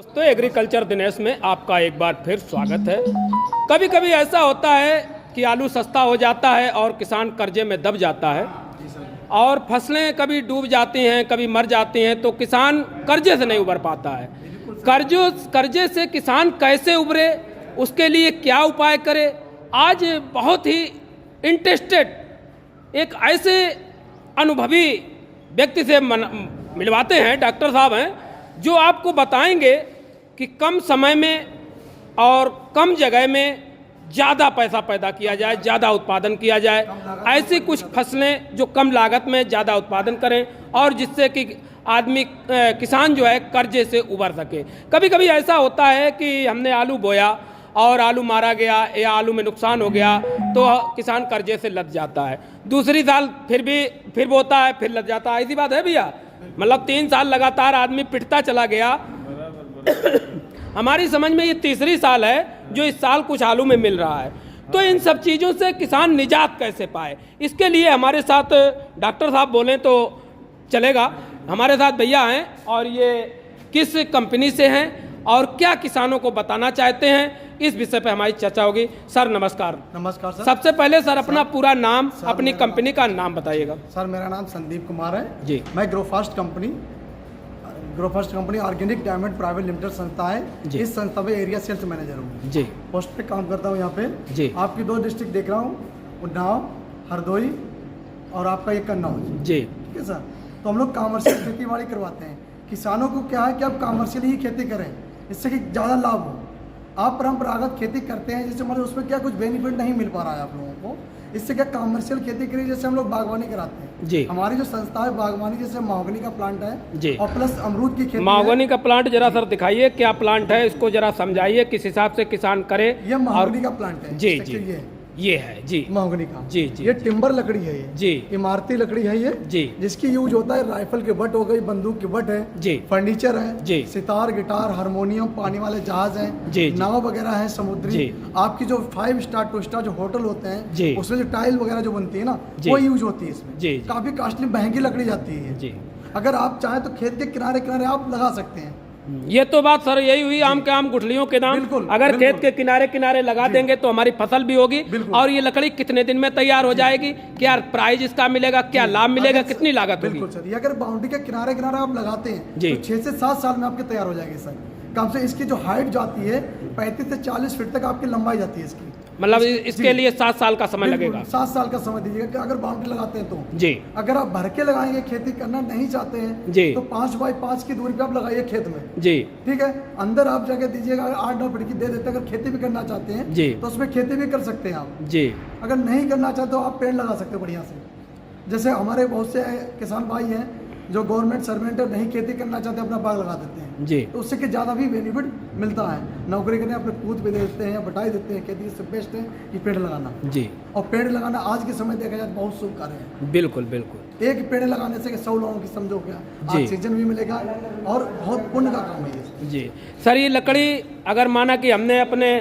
तो एग्रीकल्चर दिनेश में आपका एक बार फिर स्वागत है। कभी कभी ऐसा होता है कि आलू सस्ता हो जाता है और किसान कर्जे में दब जाता है और फसलें कभी डूब जाती हैं, कभी मर जाती हैं, तो किसान कर्जे से नहीं उबर पाता है। कर्जे से किसान कैसे उबरे, उसके लिए क्या उपाय करे, आज बहुत ही इंटरेस्टेड एक ऐसे अनुभवी व्यक्ति से मिलवाते हैं। डॉक्टर साहब हैं जो आपको बताएंगे कि कम समय में और कम जगह में ज़्यादा पैसा पैदा किया जाए, ज़्यादा उत्पादन किया जाए, ऐसी कुछ फसलें जो कम लागत में ज़्यादा उत्पादन करें और जिससे कि आदमी किसान जो है कर्जे से उबर सके। कभी कभी ऐसा होता है कि हमने आलू बोया और आलू मारा गया या आलू में नुकसान हो गया तो किसान कर्जे से लद जाता है। दूसरी साल फिर बोता है, फिर लद जाता है। ऐसी बात है भैया, मतलब 3 साल लगातार आदमी पिटता चला गया। हमारी समझ में ये तीसरी साल है जो इस साल कुछ आलू में मिल रहा है। तो इन सब चीज़ों से किसान निजात कैसे पाए, इसके लिए हमारे साथ डॉक्टर साहब बोलें तो चलेगा। हमारे साथ भैया हैं और ये किस कंपनी से हैं और क्या किसानों को बताना चाहते हैं, इस विषय पे हमारी चर्चा होगी। सर नमस्कार। नमस्कार सर। सबसे पहले सर अपना पूरा नाम, अपनी कंपनी का नाम बताइएगा। सर मेरा नाम संदीप कुमार है जी। मैं Growfast company organic diamond private limited संस्था है, इस संस्था में एरिया सेल्स मैनेजर हूँ जी। पोस्ट पे काम करता हूँ यहाँ पे जी। आपकी 2 डिस्ट्रिक्ट देख रहा हूँ, उन्नाव, हरदोई और आपका ये कन्नौज जी। ठीक है सर। तो हम लोग कॉमर्शियल खेती बाड़ी करवाते हैं। किसानों को क्या है कि आप कॉमर्शियल ही खेती करें, इससे कि ज़्यादा लाभ हो। आप परंपरागत खेती करते हैं जैसे मतलब उसमें क्या कुछ बेनिफिट नहीं मिल पा रहा है आप लोगों को, इससे क्या कॉमर्शियल खेती करिए। जैसे हम लोग बागवानी कराते हैं जी। हमारी जो संस्था है बागवानी, जैसे महोगनी का प्लांट है जी और प्लस अमरूद की खेती। महोगनी का प्लांट जरा सर दिखाइए, क्या प्लांट है, इसको जरा समझाइए किस हिसाब से किसान करे। ये महोगनी का प्लांट है जी जी, ये है जी महोगनी का जी जी। ये टिम्बर लकड़ी है ये जी, इमारती लकड़ी है ये जी, जिसकी यूज होता है राइफल के बट हो गई, बंदूक के बट है जी, फर्नीचर है जी, सितार, गिटार, हारमोनियम, पानी वाले जहाज हैं जी, नाव वगैरह है समुद्री। आपकी जो 5 स्टार 2 स्टार जो होटल होते हैं जी, उसमें जो टाइल वगैरह जो बनती है ना वो यूज होती है इसमें जी। काफी कॉस्टली महंगी लकड़ी जाती है जी। अगर आप चाहें तो खेत के किनारे किनारे आप लगा सकते हैं। ये तो बात सर यही हुई आम के आम गुठलियों के नाम। अगर खेत के किनारे किनारे लगा देंगे तो हमारी फसल भी होगी। और ये लकड़ी कितने दिन में तैयार हो जाएगी, क्या प्राइस इसका मिलेगा, क्या लाभ मिलेगा, कितनी लागत होगी? बिल्कुल सर, ये अगर बाउंड्री के किनारे किनारे आप लगाते हैं तो 6 से 7 साल में आपके तैयार हो जाएगी सर। कम से इसकी जो हाइट जाती है 35 से 40 फीट तक आपकी लंबाई जाती है इसकी। मतलब इसके लिए 7 साल का समय लगेगा। 7 साल का समय दीजिएगा अगर बाउंड्री लगाते हैं तो जी। अगर आप भर के लगाएंगे, खेती करना नहीं चाहते हैं जी, तो 5 बाई 5 की दूरी पे आप लगाइए खेत में जी। ठीक है, अंदर आप जगह दीजिएगा, 8-9 फीट की दे देते हैं। अगर खेती भी करना चाहते हैं जी तो उसमें खेती भी कर सकते हैं आप जी। अगर नहीं करना चाहते तो आप पेड़ लगा सकते हो बढ़िया से। जैसे हमारे बहुत से किसान भाई हैं जो गवर्नमेंट सर्वेंट है, नहीं खेती करना चाहते, अपना बाग लगा देते हैं जी, तो उससे कि ज़्यादा भी बेनिफिट मिलता है। नौकरी करने अपने कूद पे दे देते हैं या बटाई देते हैं, खेती से बेस्ट है कि पेड़ लगाना जी। और पेड़ लगाना आज के समय देखा जाए बहुत शुभ कार्य है। बिल्कुल बिल्कुल, एक पेड़ लगाने से 100 लोगों की समझो क्या ऑक्सीजन भी मिलेगा और बहुत पुण्य का काम है जी। सर ये लकड़ी अगर माना कि हमने अपने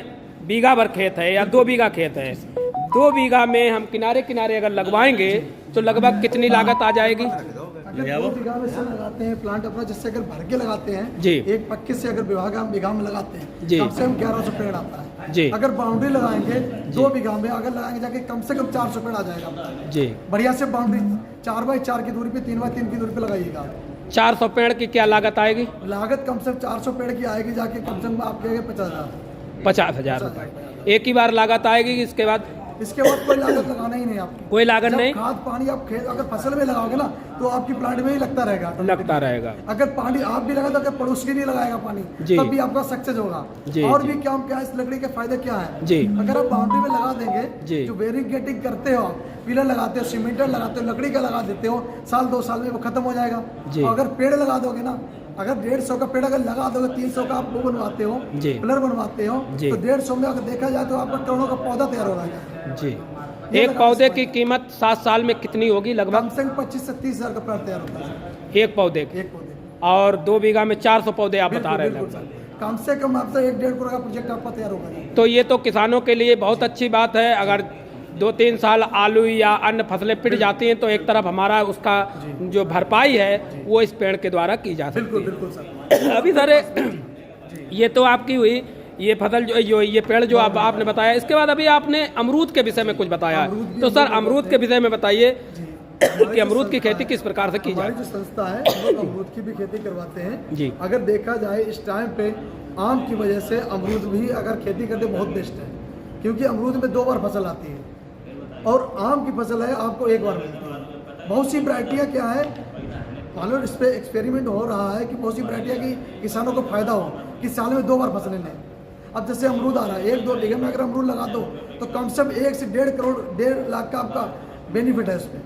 बीघा भर खेत है या 2 बीघा खेत है, 2 बीघा में हम किनारे किनारे अगर लगवाएंगे तो लगभग कितनी लागत आ जाएगी? अगर 2 बीघा में से लगाते हैं प्लांट अपना, जैसे अगर भर के लगाते हैं जी, एक पक्के से अगर बीघा में लगाते हैं जी, कम से कम 1100 पेड़ आता है जी। अगर बाउंड्री लगाएंगे 2 बीघा में अगर लगाएंगे जाके कम से कम 400 पेड़ आ जाएगा जी। बढ़िया से बाउंड्री 4 बाई 4 की दूरी पे, 3 बाई 3 की दूरी पे लगाइएगा। 400 पेड़ की क्या लागत आएगी? लागत कम से कम 400 पेड़ की आएगी जाके कम से कम आपके 50,000 रुपये एक ही बार लागत आएगी। इसके बाद कोई लागत लगाना ही नहीं आपको, कोई लागत नहीं। खाद पानी आप खेत अगर फसल में लगाओगे ना तो आपकी प्लांट में ही लगता रहेगा। अगर पानी आप भी लगा तो अगर पड़ोस के नहीं लगाएगा पानी तब भी आपका सक्सेस होगा जी। और भी क्या इस लकड़ी के फायदे क्या है जी। अगर आप बाउंड्री में लगा देंगे, जो वेरिगेटिंग करते हो, पिलर लगाते हो, सीमेंटर लगाते हो, लकड़ी का लगा देते हो, 1-2 साल में वो खत्म हो जाएगा। अगर पेड़ लगा दोगे ना, अगर 150 का पेड़ अगर लगा दोगे, 300 का आप वो बनवाते हो, पिलर बनवाते हो, तो 150 में अगर देखा जाए तो आपका करोड़ों का पौधा तैयार हो जाएगा जी। एक पौधे की कीमत 7 साल में कितनी होगी लगभग? कम से कम 25 से 30 हज़ार का प्लांट तैयार होता है एक पौधे और 2 बीघा में 400 पौधे आप बता रहे हैं। कम से कम आपसे 1-1.5 करोड़ का प्रोजेक्ट आपका तैयार होगा। तो ये तो किसानों के लिए बहुत अच्छी बात है। अगर 2-3 साल आलू या अन्य फसलें पिट जाती हैं तो एक तरफ हमारा उसका जो भरपाई है वो इस पेड़ के द्वारा की जा सकती है। बिल्कुल सर। अभी सर ये तो आपकी हुई ये फसल जो ये पेड़ जो आपने बताया। इसके बाद अभी आपने अमरूद के विषय में कुछ बताया, तो सर अमरूद के विषय में बताइए कि अमरूद की खेती किस प्रकार से की जाए। हमारी जो संस्था है वो अमरूद की भी खेती करवाते हैं जी। अगर देखा जाए इस टाइम पे आम की वजह से अमरूद भी अगर खेती करते बहुत बेस्ट है, क्योंकि अमरूद में 2 बार फसल आती है और आम की फसल है आपको 1 बार मिलती है। बहुत सी वैरायटियाँ क्या है, मान लो इस पर एक्सपेरिमेंट हो रहा है कि बहुत सी वैरायटियाँ की किसानों को फायदा हो कि साल में 2 बार फसलें लें। अब जैसे अमरूद आ रहा है 1-2 बीघे में अगर अमरूद लगा दो तो कम से कम 1 से 1.5 करोड़ 1.5 लाख का आपका बेनिफिट है उसमें।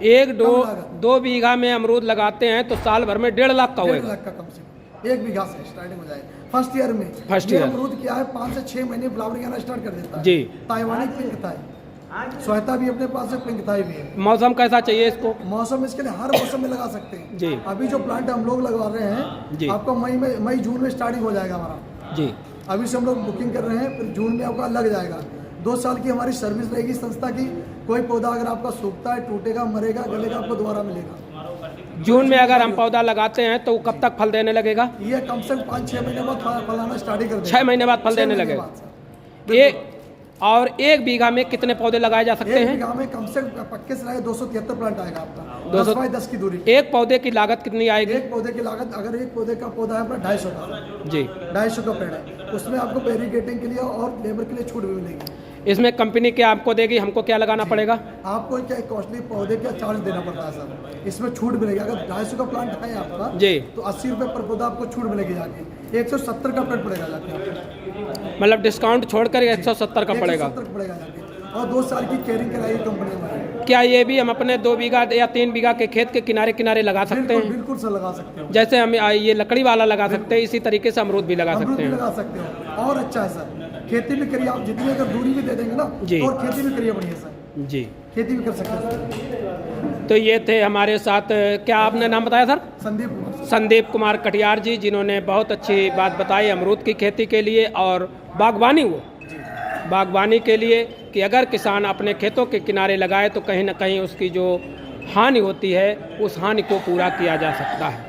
1-2 बीघा में अमरूद लगाते हैं तो साल भर में 1.5 लाख का होगा। 1.5 लाख का कम से कम 1 बीघा से स्टार्टिंग हो जाए फर्स्ट ईयर में। फर्स्ट ईयर अमरूद क्या है 5 से 6 महीने फ्लावरिंग आना स्टार्ट कर देता है जी। ताइवानी पिंक थाई श्वेता भी अपने पास है, पिंक थाई भी है। मौसम कैसा चाहिए इसको? मौसम इसके लिए हर मौसम में लगा सकते हैं जी। अभी जो प्लांट हम लोग लगवा रहे हैं जी। आपका मई जून में स्टार्टिंग हो जाएगा हमारा जी। अभी से हम लोग बुकिंग कर रहे हैं, फिर जून में आपका लग जाएगा। 2 साल की हमारी सर्विस रहेगी संस्था की। कोई पौधा अगर आपका सूखता है, टूटेगा, मरेगा, गलेगा, आपको दोबारा मिलेगा। जून में अगर हम पौधा लगाते हैं तो कब तक फल देने लगेगा? ये कम से कम 5-6 महीने बाद फलाना स्टार्टिंग कर देगा। 6 महीने बाद फल देने लगेगा। और 1 बीघा में कितने पौधे लगाए जा सकते हैं? 1 बीघा में कम से कम पक्के से लगाए 273 प्लांट आएगा आपका 10 बाई 10 की दूरी। एक पौधे की लागत कितनी आएगी? एक पौधे की लागत अगर एक पौधे का पौधा है अपना 250 का जी 250 का पेड़ है, उसमें आपको बैरिकेटिंग के लिए और लेबर के लिए छूट भी मिलेगी। इसमें कंपनी क्या आपको देगी, हमको क्या लगाना पड़ेगा? आपको क्या कॉस्टली पौधे का चार्ज देना पड़ता है सर, इसमें छूट मिलेगी। अगर 250 का प्लांट है आपका जी तो 80 रुपये पर पौधा आपको छूट मिलेगी जाके 170 का प्लांट पड़ेगा जाके, मतलब डिस्काउंट छोड़कर 170 का पड़ेगा। 170 पड़ेगा जाके और 2 साल की केयरिंग कराएगी कंपनी हमारी। क्या ये भी हम अपने 2 बीघा या 3 बीघा के खेत के किनारे किनारे लगा सकते हैं? बिल्कुल सर लगा सकते हो। जैसे हम ये लकड़ी वाला लगा सकते हैं, इसी तरीके से अमरूद भी लगा सकते हैं। लगा सकते हो और अच्छा है सर, खेती भी करिए आप, जितनी अगर दूरी भी दे देंगे ना जी। और खेती भी करिए बढ़िया सर जी, खेती भी कर सकते हैं। तो ये थे हमारे साथ, क्या आपने नाम बताया सर? संदीप कुमार कटियार जी, जिन्होंने बहुत अच्छी बात बताई अमरूद की खेती के लिए और बागवानी के लिए कि अगर किसान अपने खेतों के किनारे लगाए तो कहीं ना कहीं उसकी जो हानि होती है उस हानि को पूरा किया जा सकता है।